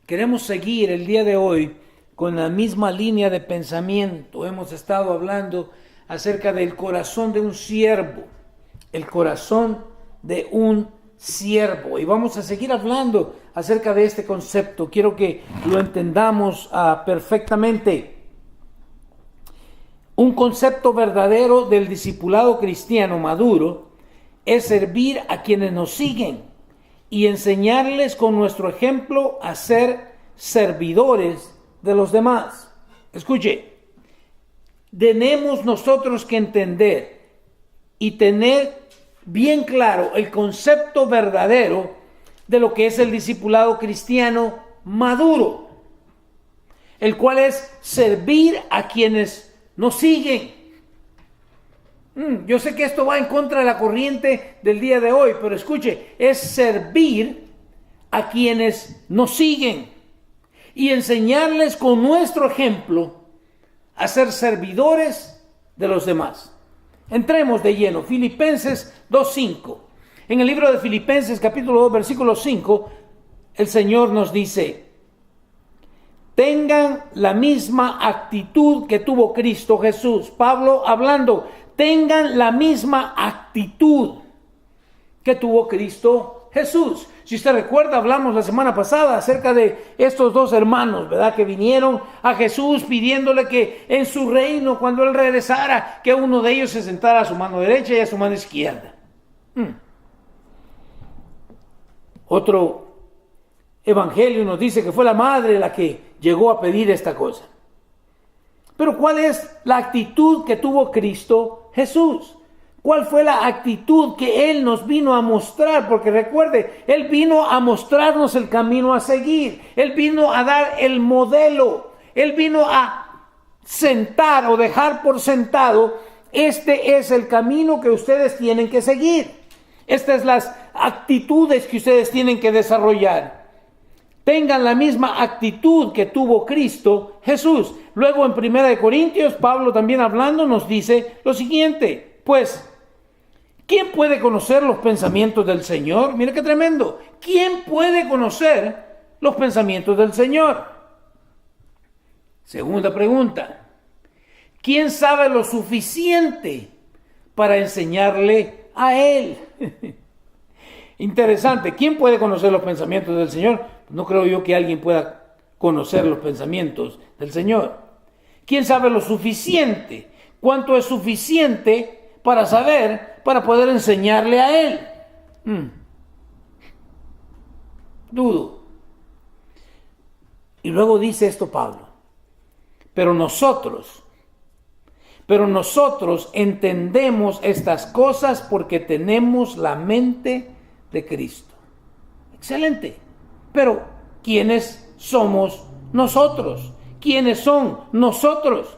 Queremos seguir el día de hoy con la misma línea de pensamiento. Hemos estado hablando acerca del corazón de un siervo, el corazón de un siervo. Y vamos a seguir hablando acerca de este concepto. Quiero que lo entendamos perfectamente. Un concepto verdadero del discipulado cristiano maduro es servir a quienes nos siguen y enseñarles con nuestro ejemplo a ser servidores de los demás. Escuche, tenemos nosotros que entender y tener bien claro el concepto verdadero de lo que es el discipulado cristiano maduro, el cual es servir a quienes nos siguen. Yo sé que esto va en contra de la corriente del día de hoy, pero escuche, es servir a quienes nos siguen y enseñarles con nuestro ejemplo a ser servidores de los demás. Entremos de lleno. Filipenses 2:5. En el libro de Filipenses capítulo 2 versículo 5, el Señor nos dice: tengan la misma actitud que tuvo Cristo Jesús. Pablo hablando, tengan la misma actitud que tuvo Cristo Jesús. Si usted recuerda, hablamos la semana pasada acerca de estos dos hermanos, ¿verdad? Que vinieron a Jesús pidiéndole que en su reino, cuando Él regresara, que uno de ellos se sentara a su mano derecha y a su mano izquierda. Otro evangelio nos dice que fue la madre la que llegó a pedir esta cosa. Pero ¿cuál es la actitud que tuvo Cristo Jesús? ¿Cuál fue la actitud que Él nos vino a mostrar? Porque recuerde, Él vino a mostrarnos el camino a seguir. Él vino a dar el modelo. Él vino a sentar o dejar por sentado: este es el camino que ustedes tienen que seguir. Estas son las actitudes que ustedes tienen que desarrollar. Tengan la misma actitud que tuvo Cristo Jesús. Luego en 1 Corintios, Pablo también hablando nos dice lo siguiente: pues, ¿quién puede conocer los pensamientos del Señor? Mira qué tremendo. ¿Quién puede conocer los pensamientos del Señor? Segunda pregunta: ¿quién sabe lo suficiente para enseñarle a Él? Interesante. ¿Quién puede conocer los pensamientos del Señor? No creo yo que alguien pueda conocer los pensamientos del Señor. ¿Quién sabe lo suficiente? ¿Cuánto es suficiente para saber, para poder enseñarle a Él? Dudo. Y luego dice esto Pablo: pero nosotros entendemos estas cosas porque tenemos la mente de Cristo. Excelente. Pero ¿quiénes somos nosotros? ¿Quiénes son nosotros?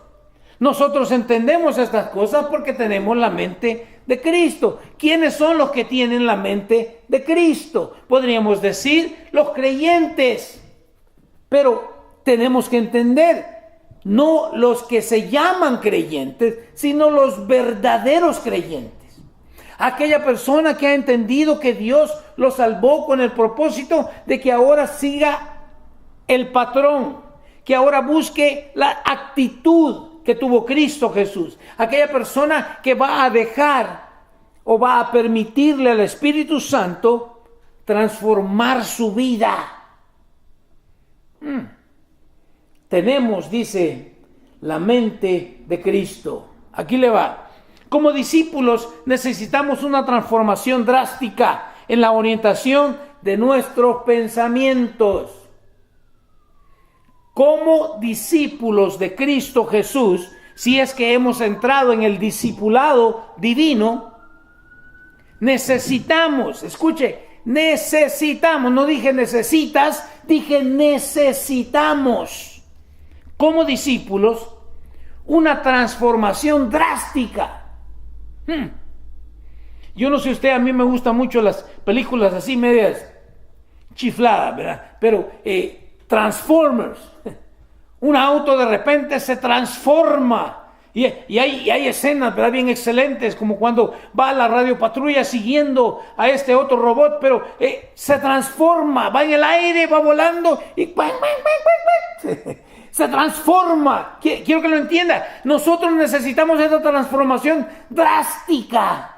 Nosotros entendemos estas cosas porque tenemos la mente de Cristo. ¿Quiénes son los que tienen la mente de Cristo? Podríamos decir los creyentes. Pero tenemos que entender, no los que se llaman creyentes, sino los verdaderos creyentes. Aquella persona que ha entendido que Dios lo salvó con el propósito de que ahora siga el patrón, que ahora busque la actitud que tuvo Cristo Jesús. Aquella persona que va a dejar o va a permitirle al Espíritu Santo transformar su vida. Tenemos, dice, la mente de Cristo. Aquí le va. Como discípulos necesitamos una transformación drástica en la orientación de nuestros pensamientos. Como discípulos de Cristo Jesús, si es que hemos entrado en el discipulado divino, necesitamos, escuche, necesitamos, no dije necesitas, dije necesitamos, como discípulos, una transformación drástica. Yo no sé usted, a mí me gustan mucho las películas así medias chifladas, ¿verdad? Pero Transformers, un auto de repente se transforma Y hay escenas, ¿verdad?, bien excelentes, como cuando va la radiopatrulla siguiendo a este otro robot, pero se transforma, va en el aire, va volando y se transforma. Quiero que lo entienda. Nosotros necesitamos esa transformación drástica.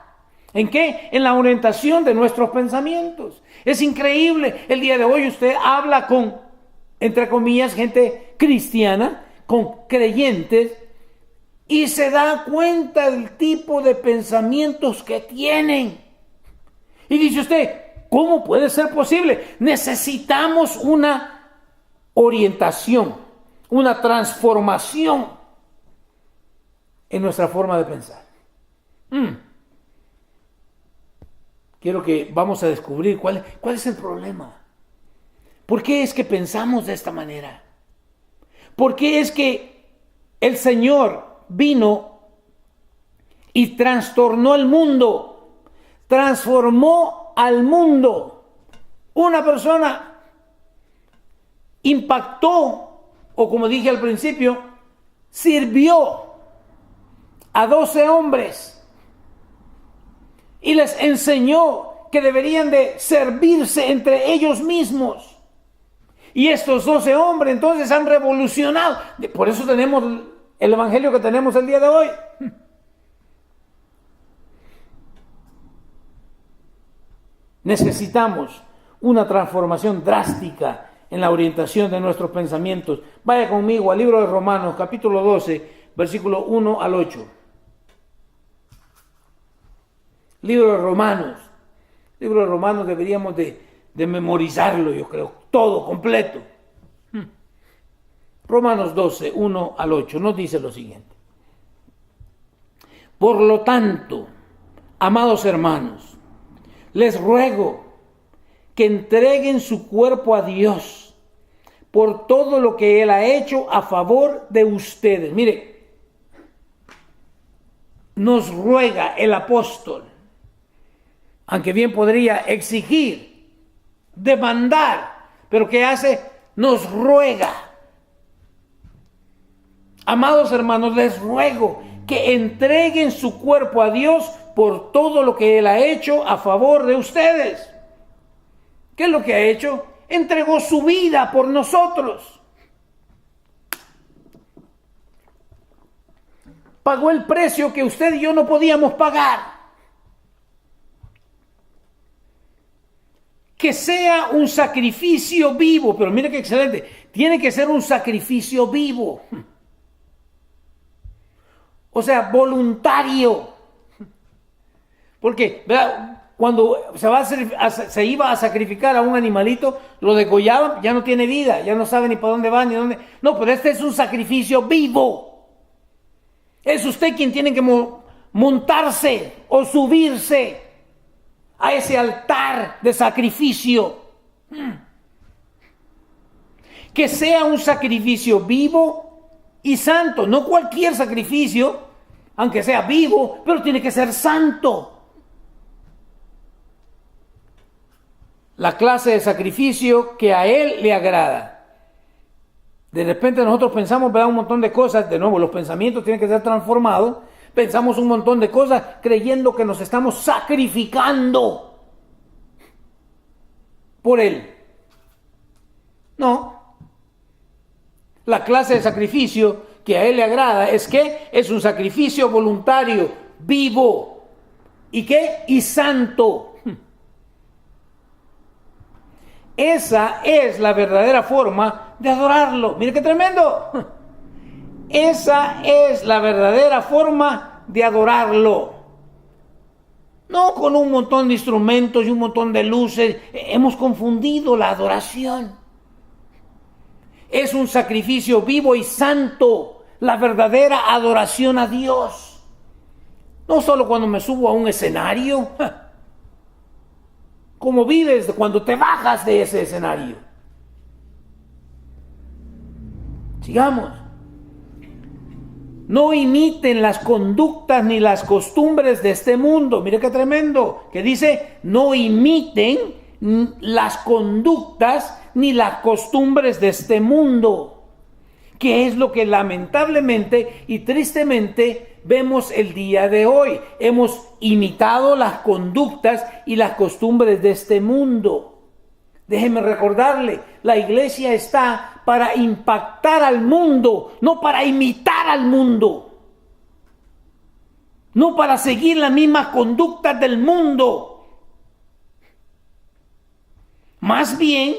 ¿En qué? En la orientación de nuestros pensamientos. Es increíble. El día de hoy usted habla con, entre comillas, gente cristiana, con creyentes, y se da cuenta del tipo de pensamientos que tienen. Y dice usted, ¿cómo puede ser posible? Necesitamos una orientación, una transformación en nuestra forma de pensar. Quiero que vamos a descubrir cuál es el problema. ¿Por qué es que pensamos de esta manera? ¿Por qué es que el Señor vino y trastornó el mundo, transformó al mundo? Una persona impactó, o como dije al principio, sirvió a 12 hombres y les enseñó que deberían de servirse entre ellos mismos. Y estos 12 hombres entonces han revolucionado. Por eso tenemos el evangelio que tenemos el día de hoy. Necesitamos una transformación drástica en la orientación de nuestros pensamientos. Vaya conmigo al libro de Romanos, capítulo 12, versículo 1 al 8. Libro de Romanos. Libro de Romanos deberíamos de memorizarlo, yo creo, todo, completo. Romanos 12, 1 al 8, nos dice lo siguiente. Por lo tanto, amados hermanos, les ruego que entreguen su cuerpo a Dios por todo lo que Él ha hecho a favor de ustedes. Mire, nos ruega el apóstol, aunque bien podría exigir, demandar, pero ¿qué hace? Nos ruega. Amados hermanos, les ruego que entreguen su cuerpo a Dios por todo lo que Él ha hecho a favor de ustedes. ¿Qué es lo que ha hecho? Entregó su vida por nosotros. Pagó el precio que usted y yo no podíamos pagar. Que sea un sacrificio vivo, pero mire qué excelente, tiene que ser un sacrificio vivo. O sea, voluntario. Porque, ¿verdad?, cuando se iba a sacrificar a un animalito, lo degollaban, ya no tiene vida, ya no sabe ni para dónde va, ni dónde. No, pero este es un sacrificio vivo. Es usted quien tiene que montarse o subirse a ese altar de sacrificio. Que sea un sacrificio vivo y santo, no cualquier sacrificio, aunque sea vivo, pero tiene que ser santo. La clase de sacrificio que a Él le agrada. De repente nosotros pensamos, ¿verdad?, un montón de cosas. De nuevo, los pensamientos tienen que ser transformados. Pensamos un montón de cosas creyendo que nos estamos sacrificando por Él. No. La clase de sacrificio que a Él le agrada es que es un sacrificio voluntario, vivo. ¿Y qué? Y santo. Esa es la verdadera forma de adorarlo. Mire qué tremendo. Esa es la verdadera forma de adorarlo. No con un montón de instrumentos y un montón de luces. Hemos confundido la adoración. Es un sacrificio vivo y santo. La verdadera adoración a Dios. No solo cuando me subo a un escenario. ¿Cómo vives cuando te bajas de ese escenario? Sigamos. No imiten las conductas ni las costumbres de este mundo. Mire qué tremendo. Que dice, no imiten las conductas ni las costumbres de este mundo. que es lo que lamentablemente y tristemente vemos el día de hoy. Hemos imitado las conductas y las costumbres de este mundo. Déjeme recordarle, la iglesia está para impactar al mundo, no para imitar al mundo. No para seguir las mismas conductas del mundo. Más bien,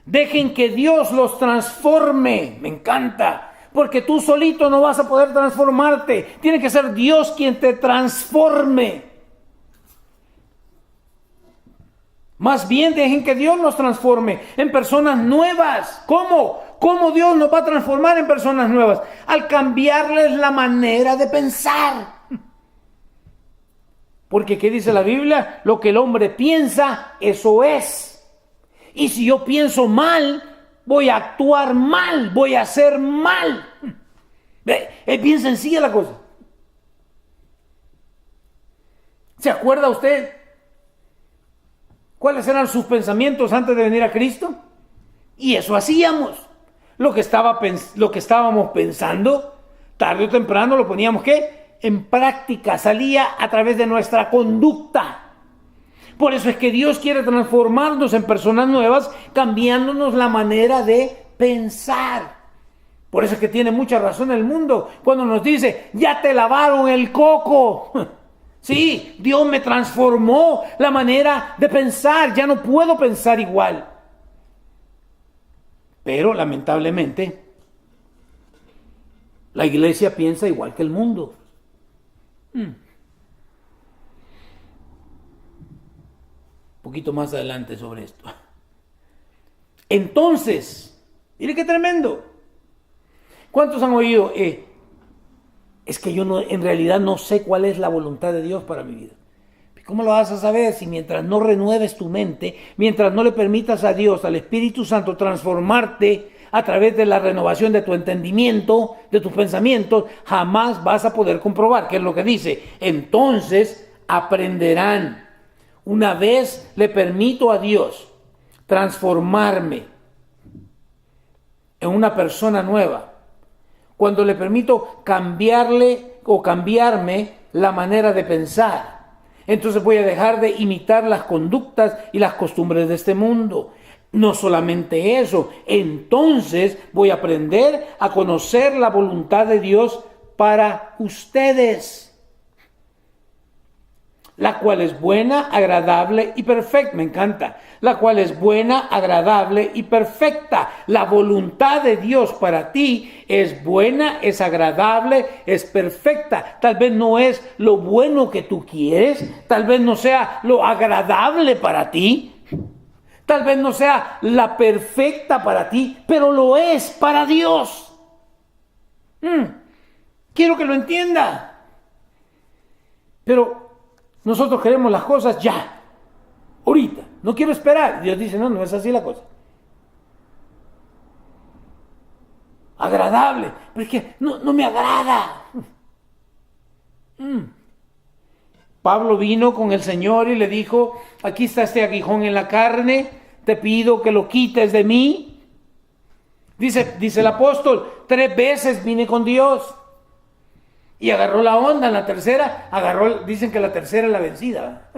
dejen que Dios los transforme. Me encanta, porque tú solito no vas a poder transformarte. Tiene que ser Dios quien te transforme. Más bien, dejen que Dios nos transforme en personas nuevas. ¿Cómo? ¿Cómo Dios nos va a transformar en personas nuevas? Al cambiarles la manera de pensar. Porque ¿qué dice la Biblia? Lo que el hombre piensa, eso es. Y si yo pienso mal, voy a actuar mal, voy a hacer mal. Es bien sencilla la cosa. ¿Se acuerda usted cuáles eran sus pensamientos antes de venir a Cristo? Y eso hacíamos. Lo que estábamos pensando, tarde o temprano lo poníamos ¿qué? En práctica, salía a través de nuestra conducta. Por eso es que Dios quiere transformarnos en personas nuevas, cambiándonos la manera de pensar. Por eso es que tiene mucha razón el mundo cuando nos dice, ya te lavaron el coco. Sí, Dios me transformó la manera de pensar, ya no puedo pensar igual. Pero lamentablemente, la iglesia piensa igual que el mundo. Un poquito más adelante sobre esto. Entonces, mire qué tremendo. ¿Cuántos han oído? Es que yo en realidad no sé cuál es la voluntad de Dios para mi vida. ¿Cómo lo vas a saber si mientras no renueves tu mente, mientras no le permitas a Dios, al Espíritu Santo, transformarte a través de la renovación de tu entendimiento, de tus pensamientos, jamás vas a poder comprobar? ¿Qué es lo que dice? Entonces aprenderán. Una vez le permito a Dios transformarme en una persona nueva, cuando le permito cambiarme la manera de pensar, entonces voy a dejar de imitar las conductas y las costumbres de este mundo. No solamente eso, entonces voy a aprender a conocer la voluntad de Dios para ustedes, la cual es buena, agradable y perfecta. Me encanta. La cual es buena, agradable y perfecta. La voluntad de Dios para ti es buena, es agradable, es perfecta. Tal vez no es lo bueno que tú quieres, tal vez no sea lo agradable para ti, tal vez no sea la perfecta para ti, pero lo es para Dios. Quiero que lo entienda. Pero nosotros queremos las cosas ya, ahorita. No quiero esperar. Dios dice, no es así la cosa. Agradable. Pero es que no me agrada. Pablo vino con el Señor y le dijo, aquí está este aguijón en la carne, te pido que lo quites de mí. Dice el apóstol, 3 veces vine con Dios. Y agarró la onda. En la tercera, dicen que la tercera es la vencida.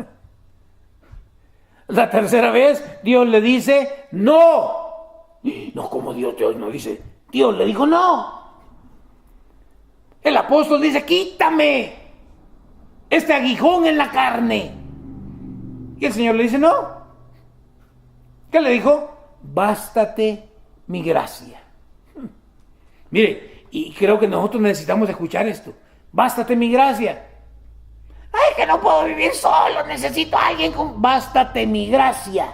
La tercera vez, Dios le dice, no. No, como Dios no dice. Dios le dijo, no. El apóstol dice, quítame este aguijón en la carne. Y el Señor le dice, no. ¿Qué le dijo? Bástate mi gracia. Mire, y creo que nosotros necesitamos escuchar esto. Bástate mi gracia. Ay, que no puedo vivir solo, necesito a alguien con... Bástate mi gracia.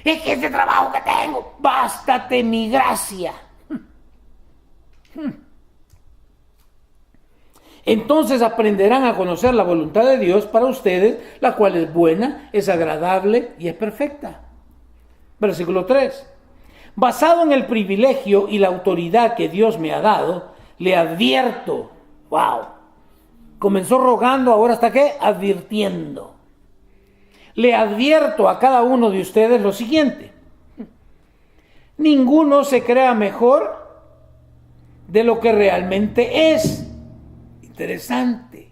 Es que este trabajo que tengo, bástate mi gracia. Entonces aprenderán a conocer la voluntad de Dios para ustedes, la cual es buena, es agradable y es perfecta. Versículo 3. Basado en el privilegio y la autoridad que Dios me ha dado, le advierto. ¡Wow! Comenzó rogando, ahora está ¿qué? Advirtiendo. Le advierto a cada uno de ustedes lo siguiente. ninguno se crea mejor de lo que realmente es. Interesante.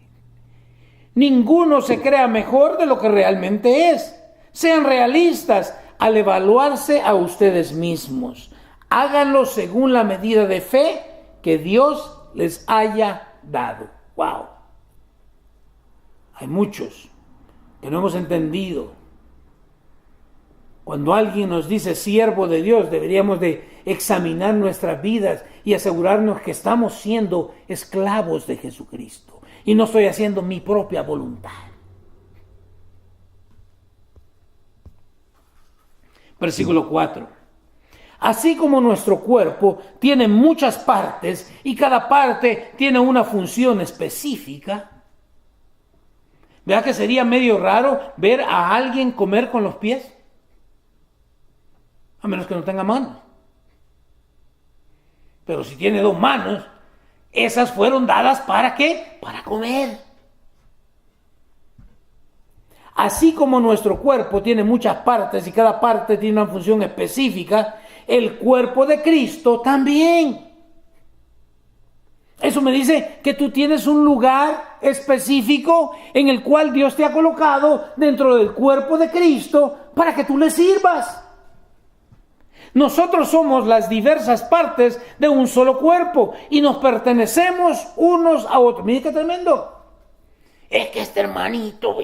Ninguno se crea mejor de lo que realmente es. Sean realistas al evaluarse a ustedes mismos. Háganlo según la medida de fe que Dios les haya dado. ¡Wow! Hay muchos que no hemos entendido. Cuando alguien nos dice siervo de Dios, deberíamos de examinar nuestras vidas y asegurarnos que estamos siendo esclavos de Jesucristo y no estoy haciendo mi propia voluntad. Versículo 4. Así como nuestro cuerpo tiene muchas partes y cada parte tiene una función específica. ¿Verdad que sería medio raro ver a alguien comer con los pies? A menos que no tenga manos. Pero si tiene 2 manos, esas fueron dadas ¿para qué? Para comer. Así como nuestro cuerpo tiene muchas partes y cada parte tiene una función específica, el cuerpo de Cristo también. Eso me dice que tú tienes un lugar específico en el cual Dios te ha colocado dentro del cuerpo de Cristo para que tú le sirvas. Nosotros somos las diversas partes de un solo cuerpo y nos pertenecemos unos a otros. Mire qué tremendo. Es que este hermanito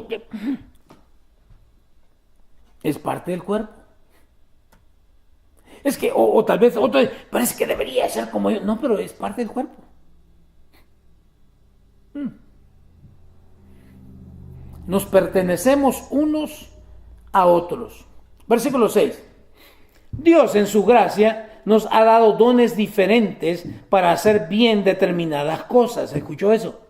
es parte del cuerpo. Es que, o tal vez otro parece que debería ser como yo. No, pero es parte del cuerpo. Nos pertenecemos unos a otros. Versículo 6. Dios en su gracia nos ha dado dones diferentes para hacer bien determinadas cosas. ¿Escuchó eso?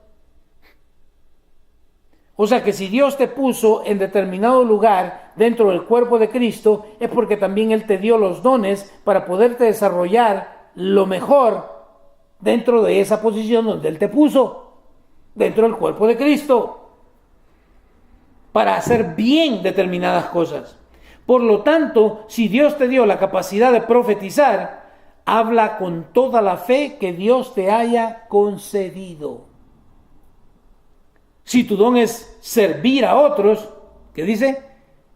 O sea que si Dios te puso en determinado lugar dentro del cuerpo de Cristo, es porque también Él te dio los dones para poderte desarrollar lo mejor dentro de esa posición donde Él te puso, dentro del cuerpo de Cristo, para hacer bien determinadas cosas. Por lo tanto, si Dios te dio la capacidad de profetizar, habla con toda la fe que Dios te haya concedido. Si tu don es servir a otros, ¿qué dice?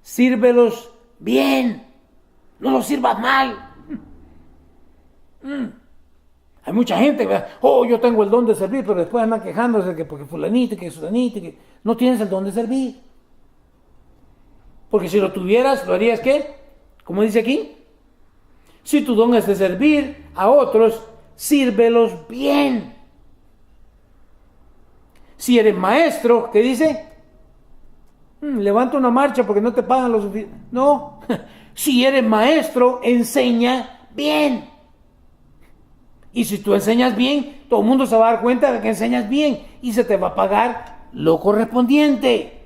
Sírvelos bien, no los sirvas mal. Hay mucha gente que, yo tengo el don de servir, pero después andan quejándose que porque fulanito, que sudanito, que no tienes el don de servir. Porque si lo tuvieras, ¿lo harías qué? Como dice aquí. Si tu don es de servir a otros, sírvelos bien. Si eres maestro, ¿qué dice? Levanta una marcha porque no te pagan lo suficiente. No. Si eres maestro, enseña bien. Y si tú enseñas bien, todo el mundo se va a dar cuenta de que enseñas bien y se te va a pagar lo correspondiente.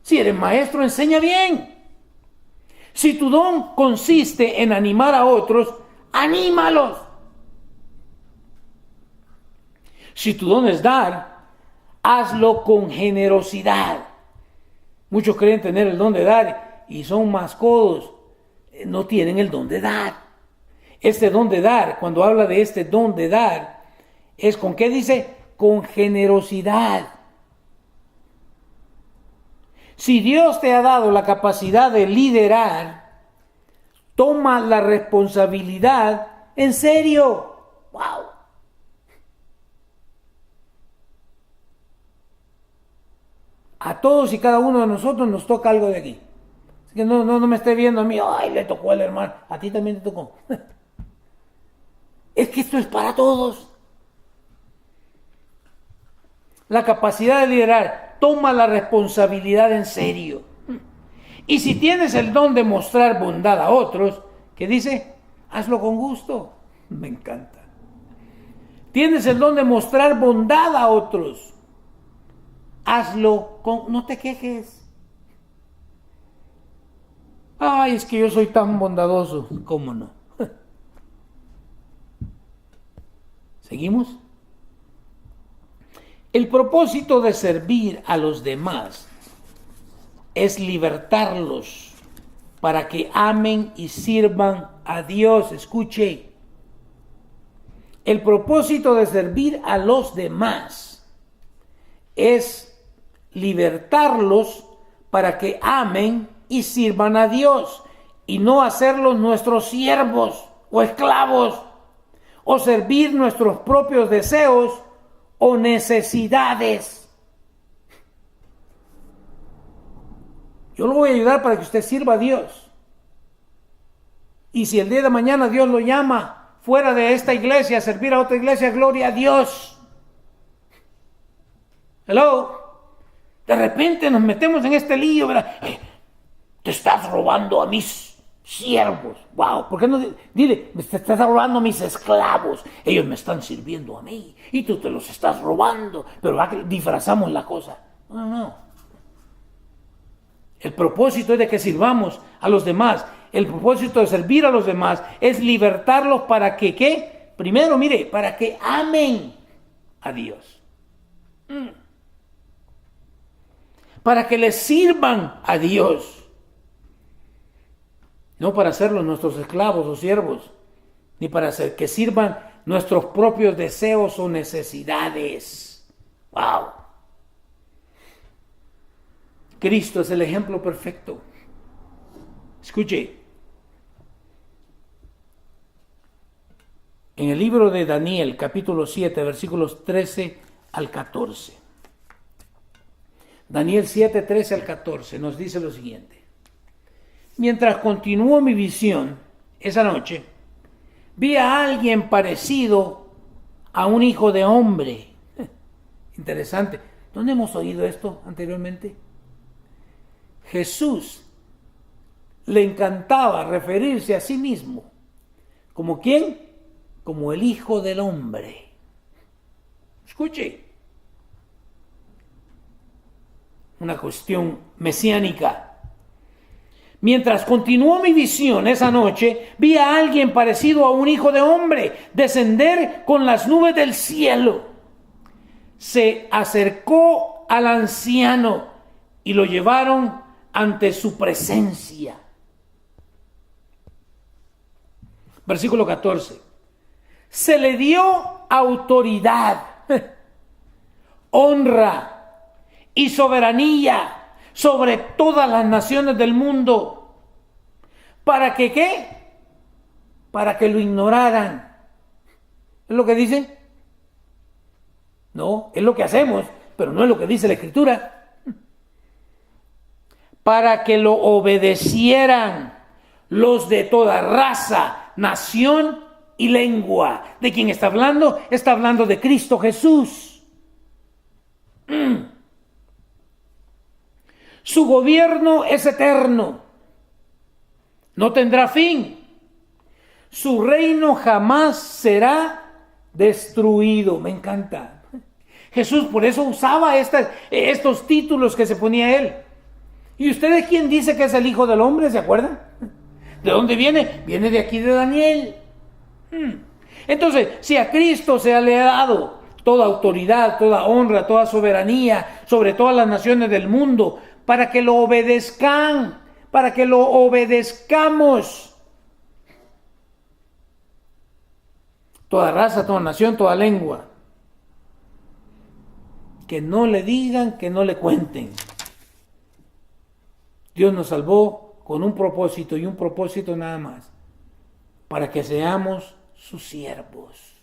Si eres maestro, enseña bien. Si tu don consiste en animar a otros, anímalos. Si tu don es dar, hazlo con generosidad. Muchos creen tener el don de dar y son más codos. No tienen el don de dar. Este don de dar, cuando habla de este don de dar, es con qué dice, con generosidad. Si Dios te ha dado la capacidad de liderar, toma la responsabilidad en serio. ¡Wow! A todos y cada uno de nosotros nos toca algo de aquí. Así que no me esté viendo a mí, ay, le tocó al hermano, a ti también te tocó. Es que esto es para todos. La capacidad de liderar, toma la responsabilidad en serio. Y si tienes el don de mostrar bondad a otros, ¿qué dice? Hazlo con gusto. Me encanta. Tienes el don de mostrar bondad a otros. Hazlo con... No te quejes. Ay, es que yo soy tan bondadoso. ¿Cómo no? ¿Seguimos? El propósito de servir a los demás es libertarlos para que amen y sirvan a Dios. Escuche, el propósito de servir a los demás es libertarlos para que amen y sirvan a Dios y no hacerlos nuestros siervos o esclavos o servir nuestros propios deseos o necesidades. Yo lo voy a ayudar para que usted sirva a Dios. Y si el día de mañana Dios lo llama fuera de esta iglesia a servir a otra iglesia, gloria a Dios. Hello. De repente nos metemos en este lío, ¿verdad? Te estás robando a mis siervos. Wow, ¿por qué no? Dile, te estás robando a mis esclavos. Ellos me están sirviendo a mí y tú te los estás robando. Pero disfrazamos la cosa. No. El propósito es de que sirvamos a los demás. El propósito de servir a los demás es libertarlos para que, ¿qué? Primero, mire, para que amen a Dios. Para que les sirvan a Dios. No para hacerlos nuestros esclavos o siervos, ni para hacer que sirvan nuestros propios deseos o necesidades. ¡Wow! Cristo es el ejemplo perfecto. Escuche. En el libro de Daniel, capítulo 7, versículos 13 al 14. Daniel 7, 13 al 14 nos dice lo siguiente. Mientras continuó mi visión esa noche, vi a alguien parecido a un hijo de hombre. Interesante. ¿Dónde hemos oído esto anteriormente? Jesús le encantaba referirse a sí mismo. ¿Como quién? Como el Hijo del Hombre. Escuche. Una cuestión mesiánica. Mientras continuó mi visión esa noche, vi a alguien parecido a un hijo de hombre descender con las nubes del cielo. Se acercó al anciano y lo llevaron ante su presencia. Versículo 14. Se le dio autoridad, honra y soberanía sobre todas las naciones del mundo. ¿Para que qué? Para que lo ignoraran. ¿Es lo que dice? No, es lo que hacemos, pero no es lo que dice la Escritura. Para que lo obedecieran los de toda raza, nación y lengua. ¿De quién está hablando? Está hablando de Cristo Jesús. Su gobierno es eterno, no tendrá fin. Su reino jamás será destruido. Me encanta. Jesús por eso usaba estos títulos que se ponía él. ¿Y usted de quién dice que es el Hijo del Hombre? ¿Se acuerdan? ¿De dónde viene? Viene de aquí de Daniel. Entonces, si a Cristo se le ha dado toda autoridad, toda honra, toda soberanía sobre todas las naciones del mundo, para que lo obedezcan, para que lo obedezcamos. Toda raza, toda nación, toda lengua. Que no le digan, que no le cuenten. Dios nos salvó con un propósito y un propósito nada más. Para que seamos sus siervos.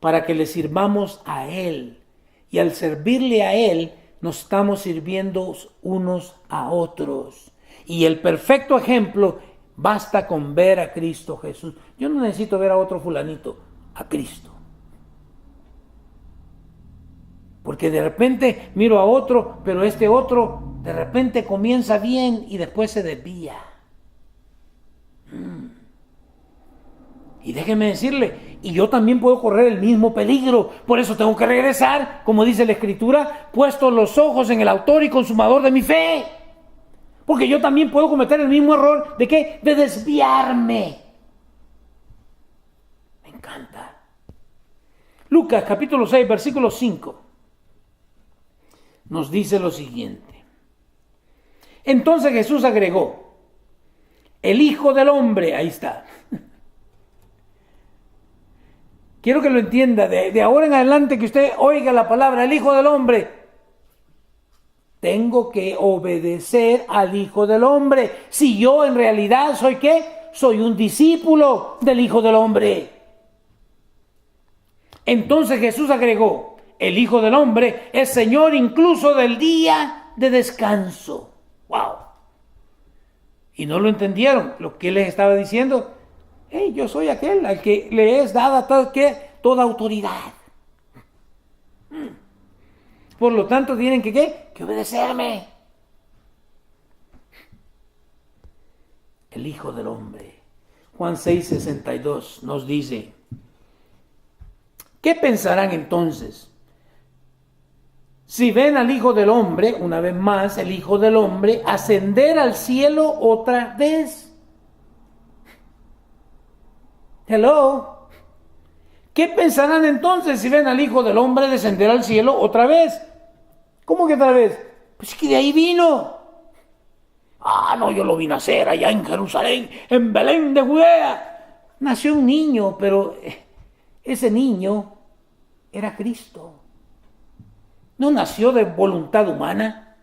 Para que le sirvamos a Él. Y al servirle a Él, nos estamos sirviendo unos a otros. Y el perfecto ejemplo, basta con ver a Cristo Jesús. Yo no necesito ver a otro fulanito, a Cristo. Porque de repente miro a otro, pero este otro de repente comienza bien y después se desvía. Y déjeme decirle, y yo también puedo correr el mismo peligro. Por eso tengo que regresar, como dice la Escritura, puesto los ojos en el autor y consumador de mi fe. Porque yo también puedo cometer el mismo error. ¿De qué? De desviarme. Me encanta. Lucas capítulo 6, versículo 5. Nos dice lo siguiente. Entonces Jesús agregó: el Hijo del Hombre, ahí está. Quiero que lo entienda, de ahora en adelante que usted oiga la palabra el Hijo del Hombre, tengo que obedecer al Hijo del Hombre. Si yo en realidad soy ¿qué? Soy un discípulo del Hijo del Hombre. Entonces Jesús agregó, el Hijo del Hombre es Señor incluso del día de descanso. ¡Wow! Y no lo entendieron. Lo que él les estaba diciendo, hey, yo soy aquel al que le es dada toda autoridad. Por lo tanto, tienen que ¿qué? Que obedecerme. El Hijo del Hombre. Juan 6:62 nos dice, ¿qué pensarán entonces? Si ven al Hijo del Hombre, una vez más, el Hijo del Hombre, ascender al cielo otra vez. Hello. ¿Qué pensarán entonces si ven al Hijo del Hombre descender al cielo otra vez? ¿Cómo que otra vez? Pues que de ahí vino. Ah, no, yo lo vi nacer allá en Jerusalén, en Belén de Judea. Nació un niño, pero ese niño era Cristo. No nació de voluntad humana.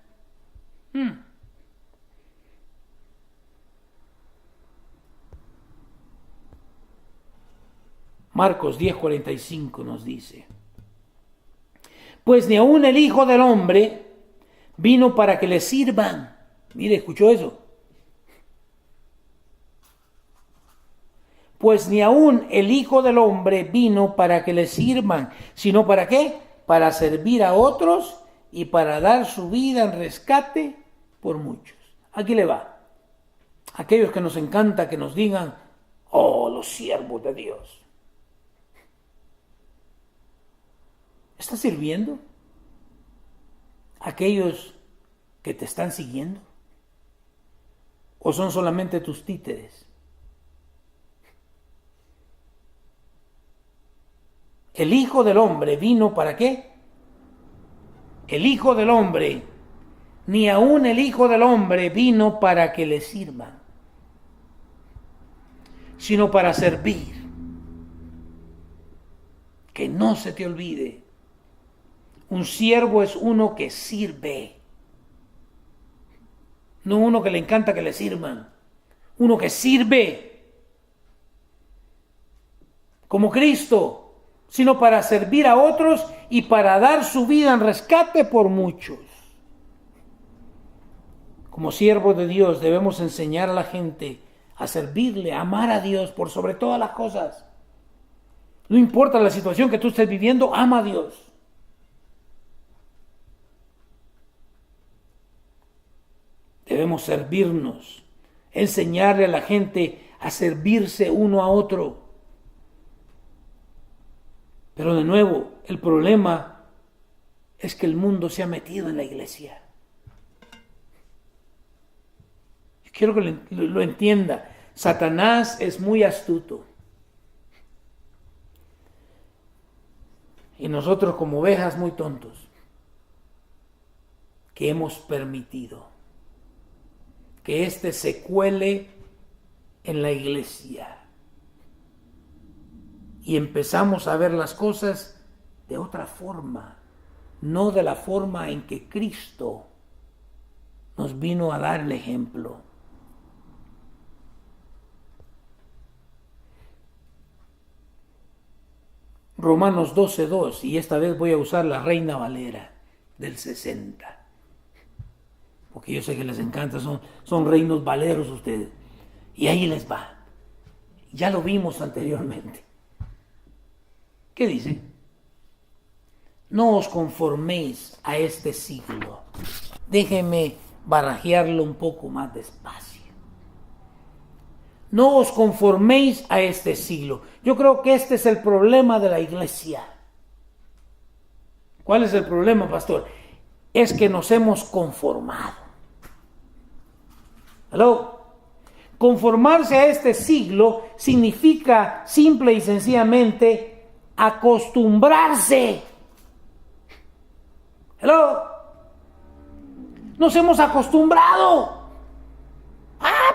Marcos 10:45 nos dice, pues ni aun el Hijo del Hombre vino para que le sirvan. Mire, ¿escuchó eso? Pues ni aun el Hijo del Hombre vino para que le sirvan, sino ¿para qué? Para servir a otros y para dar su vida en rescate por muchos. Aquí le va. Aquellos que nos encanta que nos digan, oh, los siervos de Dios. ¿Estás sirviendo? ¿Aquellos que te están siguiendo? ¿O son solamente tus títeres? El Hijo del Hombre vino ¿para qué? El Hijo del Hombre, ni aun el Hijo del Hombre vino para que le sirvan, sino para servir. Que no se te olvide, un siervo es uno que sirve, no uno que le encanta que le sirvan, uno que sirve como Cristo, sino para servir a otros y para dar su vida en rescate por muchos. Como siervos de Dios debemos enseñar a la gente a servirle, a amar a Dios por sobre todas las cosas. No importa la situación que tú estés viviendo, ama a Dios. Debemos servirnos, enseñarle a la gente a servirse uno a otro. Pero de nuevo, el problema es que el mundo se ha metido en la iglesia. Yo quiero que lo entienda. Satanás es muy astuto. Y nosotros como ovejas muy tontos, que hemos permitido que se cuele en la iglesia. Y empezamos a ver las cosas de otra forma, no de la forma en que Cristo nos vino a dar el ejemplo. Romanos 12:2, y esta vez voy a usar la Reina Valera del 60, porque yo sé que les encanta, son reinos valeros ustedes, y ahí les va. Ya lo vimos anteriormente. ¿Qué dice? No os conforméis a este siglo. Déjenme barajearlo un poco más despacio. No os conforméis a este siglo. Yo creo que este es el problema de la iglesia. ¿Cuál es el problema, pastor? Es que nos hemos conformado. ¿Aló? Conformarse a este siglo significa simple y sencillamente acostumbrarse. Hello. Nos hemos acostumbrado.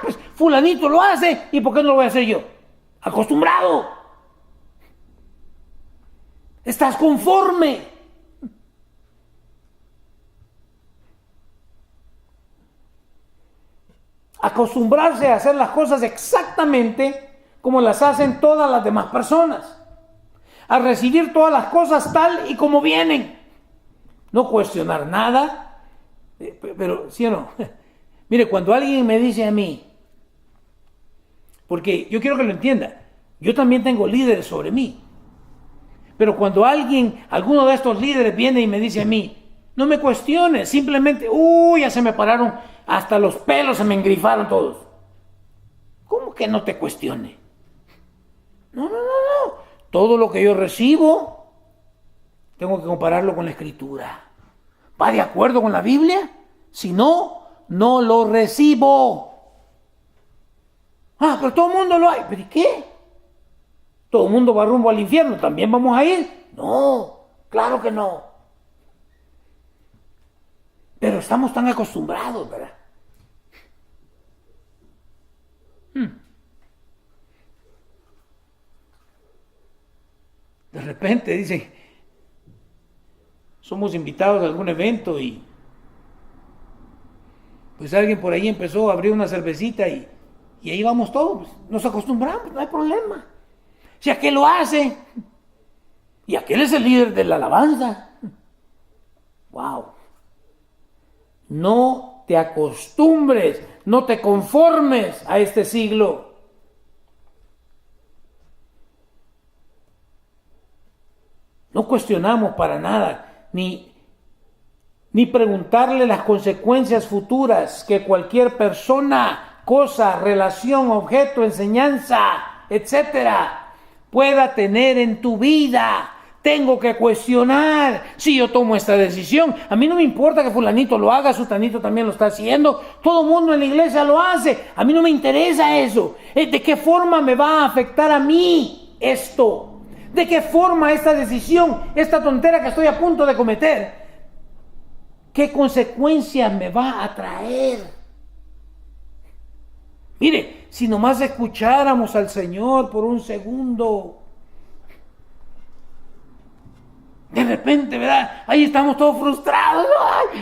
Pues fulanito lo hace, ¿y por qué no lo voy a hacer yo? Acostumbrado. Estás conforme. Acostumbrarse a hacer las cosas exactamente como las hacen todas las demás personas. A recibir todas las cosas tal y como vienen. No cuestionar nada. Pero, ¿sí o no? Mire, cuando alguien me dice a mí, porque yo quiero que lo entienda, yo también tengo líderes sobre mí. Pero cuando alguno de estos líderes viene y me dice a mí, no me cuestiones, simplemente, ya se me pararon, hasta los pelos se me engrifaron todos. ¿Cómo que no te cuestione? No. Todo lo que yo recibo, tengo que compararlo con la Escritura. ¿Va de acuerdo con la Biblia? Si no, no lo recibo. Pero todo el mundo lo hay. ¿Pero y qué? ¿Todo el mundo va rumbo al infierno? ¿También vamos a ir? No, claro que no. Pero estamos tan acostumbrados, ¿verdad? De repente dicen, somos invitados a algún evento y pues alguien por ahí empezó a abrir una cervecita y ahí vamos todos. Pues, nos acostumbramos, no hay problema. Si aquel lo hace, y aquel es el líder de la alabanza. Wow. No te acostumbres, no te conformes a este siglo. No cuestionamos para nada, ni preguntarle las consecuencias futuras que cualquier persona, cosa, relación, objeto, enseñanza, etcétera, pueda tener en tu vida. Tengo que cuestionar si yo tomo esta decisión. A mí no me importa que fulanito lo haga, sutanito también lo está haciendo. Todo el mundo en la iglesia lo hace. A mí no me interesa eso. ¿De qué forma me va a afectar a mí esto? ¿De qué forma esta decisión, esta tontera que estoy a punto de cometer, qué consecuencias me va a traer? Mire, si nomás escucháramos al Señor por un segundo, de repente, ¿verdad? Ahí estamos todos frustrados,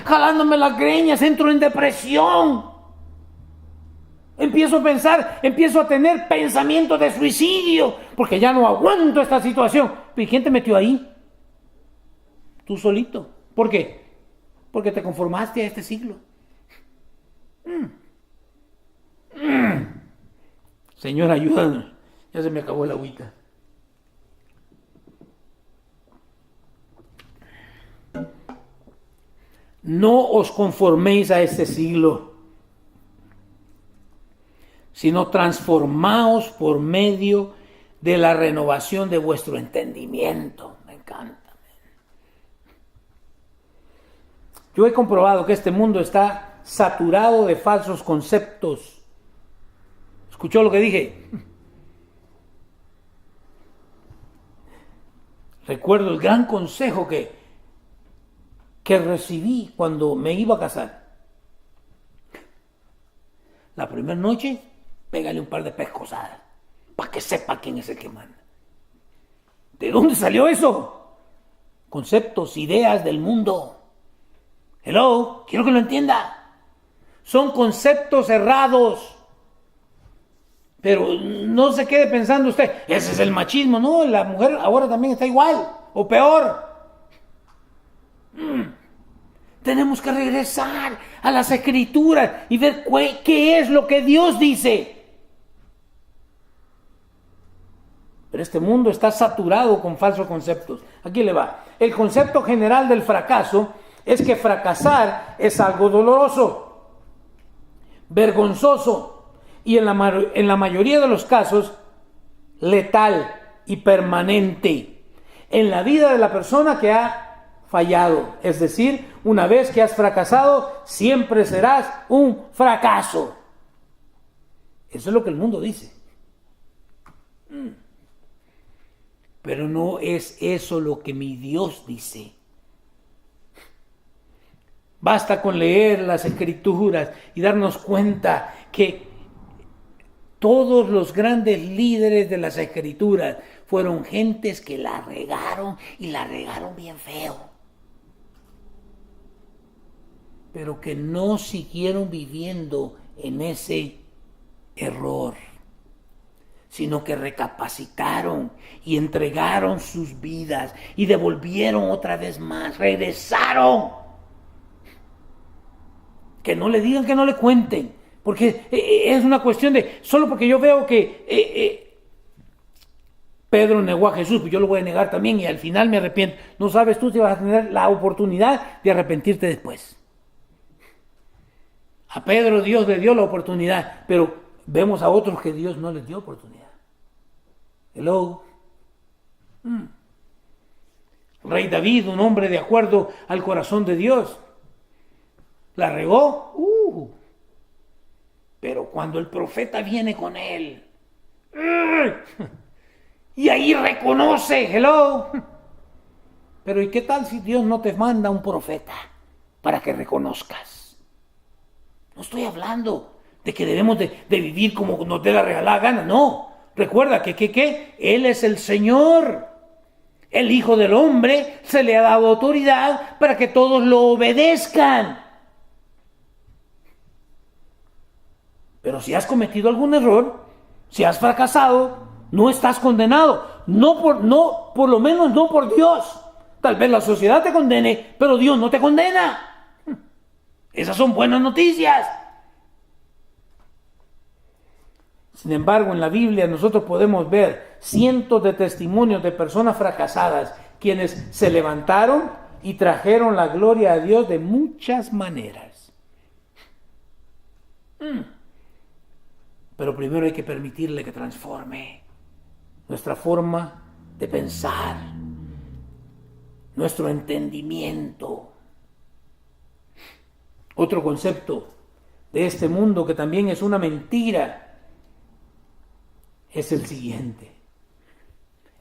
jalándome las greñas, entro en depresión. Empiezo a pensar, empiezo a tener pensamientos de suicidio, porque ya no aguanto esta situación. ¿Y quién te metió ahí? Tú solito. ¿Por qué? Porque te conformaste a este siglo. Señor, ayúdanos. Ya se me acabó la agüita. No os conforméis a este siglo, sino transformaos por medio de la renovación de vuestro entendimiento. Me encanta. Yo he comprobado que este mundo está saturado de falsos conceptos. ¿Escuchó lo que dije? Recuerdo el gran consejo que recibí cuando me iba a casar. La primera noche, pégale un par de pescosadas para que sepa quién es el que manda. ¿De dónde salió eso? Conceptos, ideas del mundo. Hello, quiero que lo entienda. Son conceptos errados. Pero no se quede pensando usted, ese es el machismo. No, la mujer ahora también está igual o peor. Tenemos que regresar a las Escrituras y ver qué es lo que Dios dice. Pero este mundo está saturado con falsos conceptos. Aquí le va. El concepto general del fracaso es que fracasar es algo doloroso, vergonzoso y en la mayoría de los casos letal y permanente en la vida de la persona que ha fallado. Es decir, una vez que has fracasado, siempre serás un fracaso. Eso es lo que el mundo dice. Pero no es eso lo que mi Dios dice. Basta con leer las Escrituras y darnos cuenta que Todos los grandes líderes de las Escrituras fueron gentes que la regaron y la regaron bien feo. Pero que no siguieron viviendo en ese error, sino que recapacitaron y entregaron sus vidas y devolvieron otra vez más, regresaron. Que no le digan, que no le cuenten, porque es una cuestión de, solo porque yo veo que Pedro negó a Jesús, pues yo lo voy a negar también y al final me arrepiento. No sabes tú si vas a tener la oportunidad de arrepentirte después. A Pedro Dios le dio la oportunidad, pero vemos a otros que Dios no les dio oportunidad. Hello. Rey David, un hombre de acuerdo al corazón de Dios, la regó. Pero cuando el profeta viene con él, y ahí reconoce, hello. Pero ¿y qué tal si Dios no te manda un profeta para que reconozcas? No estoy hablando de que debemos de vivir como nos dé la regalada gana, no. Recuerda que Él es el Señor. El Hijo del Hombre se le ha dado autoridad para que todos lo obedezcan. Pero si has cometido algún error, si has fracasado, no estás condenado. Por lo menos no por Dios. Tal vez la sociedad te condene, pero Dios no te condena. Esas son buenas noticias. Sin embargo, en la Biblia nosotros podemos ver cientos de testimonios de personas fracasadas, quienes se levantaron y trajeron la gloria a Dios de muchas maneras. Pero primero hay que permitirle que transforme nuestra forma de pensar, nuestro entendimiento. Otro concepto de este mundo que también es una mentira es el siguiente.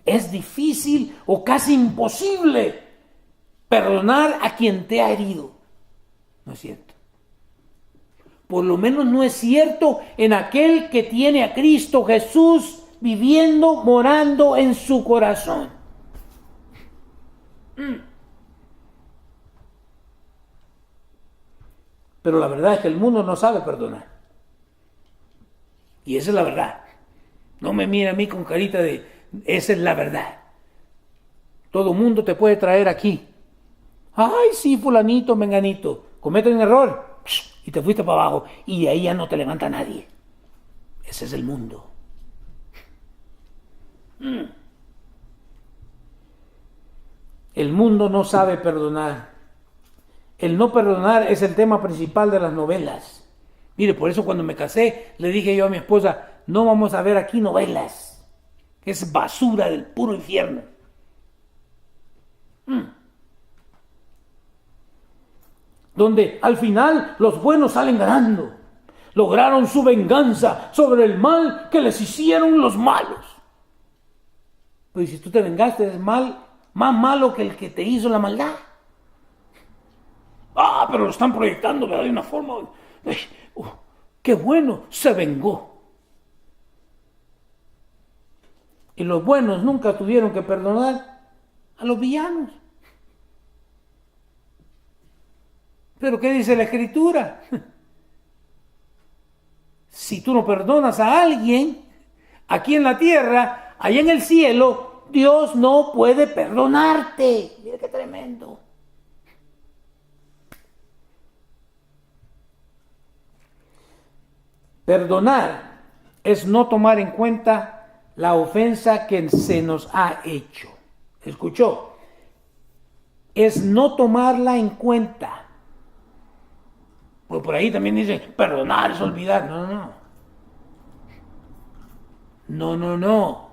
Es difícil o casi imposible perdonar a quien te ha herido. No es cierto. Por lo menos no es cierto en aquel que tiene a Cristo Jesús viviendo, morando en su corazón. Pero la verdad es que el mundo no sabe perdonar. Y esa es la verdad. No me mire a mí con carita de, esa es la verdad. Todo mundo te puede traer aquí. Ay, sí, fulanito, menganito, comete un error y te fuiste para abajo y de ahí ya no te levanta nadie. Ese es el mundo. El mundo no sabe perdonar. El no perdonar es el tema principal de las novelas. Mire, por eso cuando me casé le dije yo a mi esposa, no vamos a ver aquí novelas. Es basura del puro infierno. Donde al final los buenos salen ganando. Lograron su venganza sobre el mal que les hicieron los malos. Pues si tú te vengaste, es más malo que el que te hizo la maldad. Pero lo están proyectando, ¿verdad? De una forma. ¡Qué bueno! Se vengó. Y los buenos nunca tuvieron que perdonar a los villanos. Pero ¿qué dice la Escritura? Si tú no perdonas a alguien, aquí en la tierra, allá en el cielo, Dios no puede perdonarte. Mira qué tremendo. Perdonar es no tomar en cuenta la ofensa que se nos ha hecho. ¿Escuchó? Es no tomarla en cuenta. Pues por ahí también dice, perdonar es olvidar. No.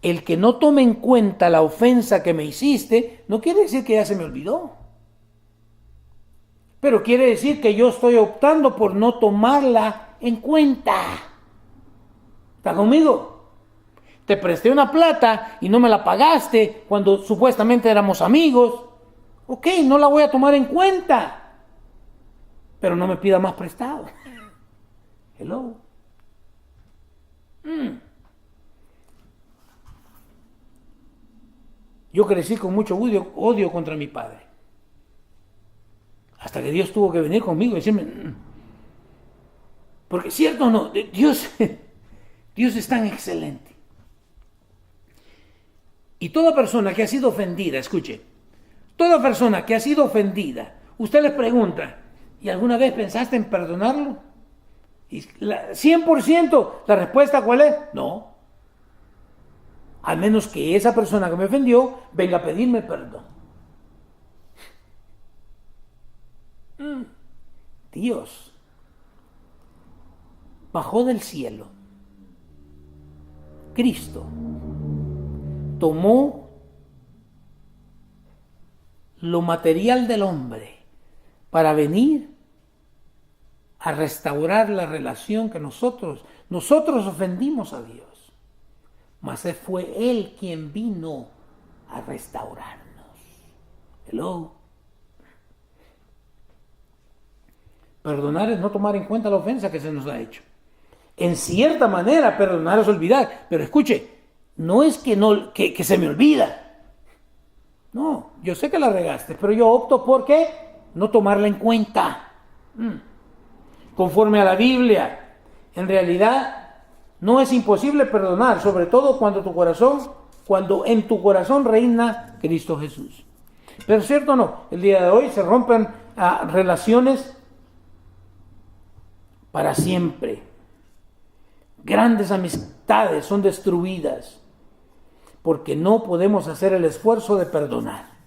El que no tome en cuenta la ofensa que me hiciste, no quiere decir que ya se me olvidó. Pero quiere decir que yo estoy optando por no tomarla en cuenta. ¿Está conmigo? Te presté una plata y no me la pagaste cuando supuestamente éramos amigos. Ok, no la voy a tomar en cuenta. Pero no me pida más prestado. Hello. Yo crecí con mucho odio contra mi padre. Hasta que Dios tuvo que venir conmigo y decirme, porque cierto o no, Dios es tan excelente. Y toda persona que ha sido ofendida, escuche, toda persona que ha sido ofendida, usted les pregunta, ¿y alguna vez pensaste en perdonarlo? Y 100%, la respuesta ¿cuál es? No. Al menos que esa persona que me ofendió venga a pedirme perdón. Dios bajó del cielo. Cristo tomó lo material del hombre para venir a restaurar la relación que nosotros ofendimos a Dios. Mas fue Él quien vino a restaurarnos. Hello. Perdonar es no tomar en cuenta la ofensa que se nos ha hecho. En cierta manera, perdonar es olvidar. Pero escuche, no es que se me olvida. No, yo sé que la regaste, pero yo opto por ¿qué? No tomarla en cuenta. Conforme a la Biblia, en realidad no es imposible perdonar, sobre todo cuando en tu corazón reina Cristo Jesús. Pero cierto o no, el día de hoy se rompen relaciones para siempre. Grandes amistades son destruidas porque no podemos hacer el esfuerzo de perdonar.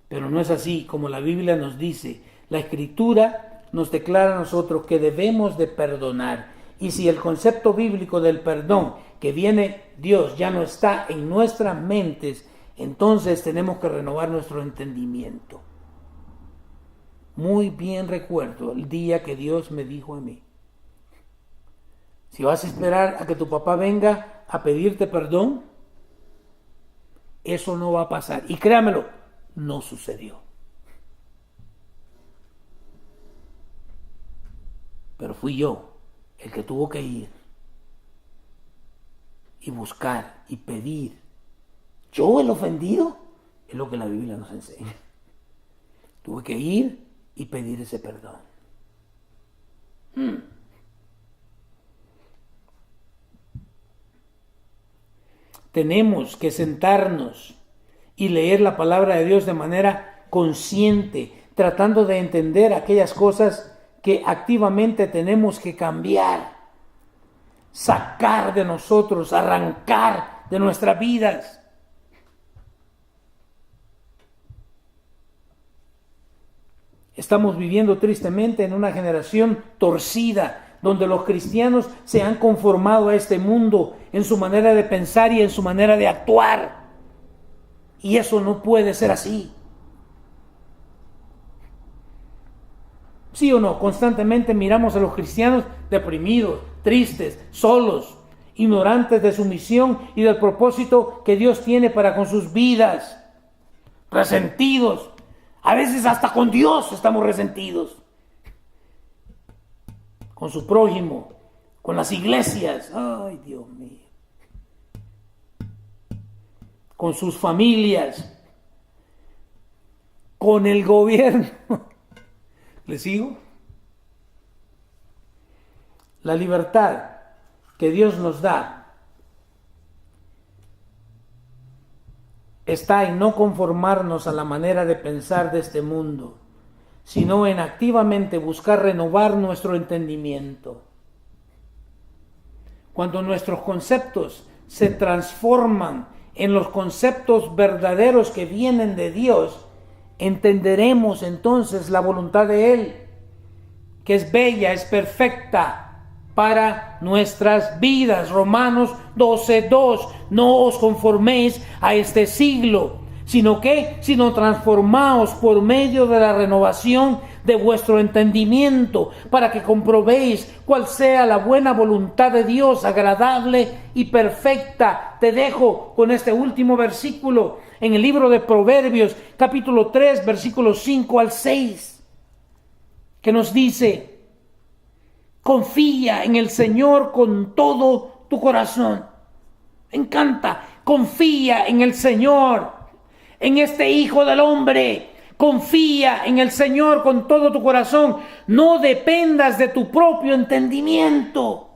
Pero no es así como la Biblia nos dice. La Escritura nos declara a nosotros que debemos de perdonar. Y si el concepto bíblico del perdón que viene Dios ya no está en nuestras mentes, entonces tenemos que renovar nuestro entendimiento. Muy bien recuerdo el día que Dios me dijo a mí: si vas a esperar a que tu papá venga a pedirte perdón, eso no va a pasar. Y créamelo, no sucedió. Pero fui yo el que tuvo que ir y buscar y pedir. Yo, el ofendido, es lo que la Biblia nos enseña. Tuve que ir y pedir ese perdón. Tenemos que sentarnos y leer la palabra de Dios de manera consciente, tratando de entender aquellas cosas que activamente tenemos que cambiar, sacar de nosotros, arrancar de nuestras vidas. Estamos viviendo tristemente en una generación torcida, donde los cristianos se han conformado a este mundo en su manera de pensar y en su manera de actuar. Y eso no puede ser así. ¿Sí o no? Constantemente miramos a los cristianos deprimidos, tristes, solos, ignorantes de su misión y del propósito que Dios tiene para con sus vidas, resentidos. A veces hasta con Dios estamos resentidos. Con su prójimo, con las iglesias. Ay, Dios mío. Con sus familias. Con el gobierno. ¿Le sigo? La libertad que Dios nos da está en no conformarnos a la manera de pensar de este mundo, sino en activamente buscar renovar nuestro entendimiento. Cuando nuestros conceptos se transforman en los conceptos verdaderos que vienen de Dios, entenderemos entonces la voluntad de Él, que es bella, es perfecta para nuestras vidas. Romanos 12:2, no os conforméis a este siglo, sino transformaos por medio de la renovación de vuestro entendimiento, para que comprobéis cuál sea la buena voluntad de Dios, agradable y perfecta. Te dejo con este último versículo en el libro de Proverbios, capítulo 3, versículos 5 al 6. que nos dice: confía en el Señor con todo tu corazón. Me encanta. Confía en el Señor, en este Hijo del Hombre. Confía en el Señor con todo tu corazón. No dependas de tu propio entendimiento.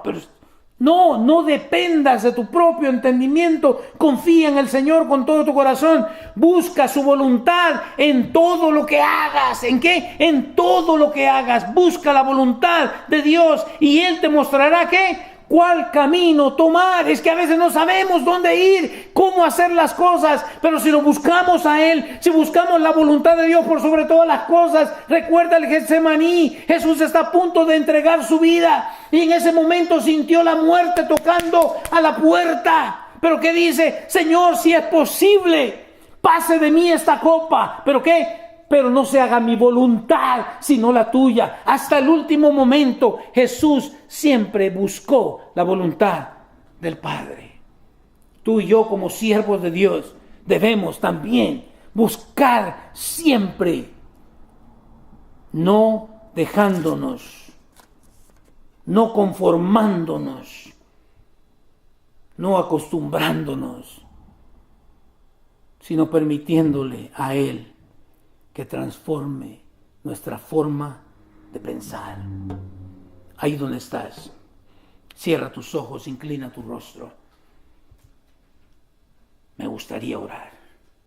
Pero no dependas de tu propio entendimiento. Confía en el Señor con todo tu corazón. Busca su voluntad en todo lo que hagas. ¿En qué? En todo lo que hagas. Busca la voluntad de Dios y Él te mostrará cuál camino tomar. Es que a veces no sabemos dónde ir, cómo hacer las cosas, pero si lo buscamos a Él, si buscamos la voluntad de Dios por sobre todas las cosas. Recuerda el Getsemaní. Jesús está a punto de entregar su vida y en ese momento sintió la muerte tocando a la puerta. Pero ¿qué dice? Señor, si es posible, pase de mí esta copa. ¿Pero qué? Pero no se haga mi voluntad, sino la tuya. Hasta el último momento, Jesús siempre buscó la voluntad del Padre. Tú y yo, como siervos de Dios, debemos también buscar siempre, no dejándonos, no conformándonos, no acostumbrándonos, sino permitiéndole a Él que transforme nuestra forma de pensar. Ahí donde estás, cierra tus ojos, inclina tu rostro. Me gustaría orar.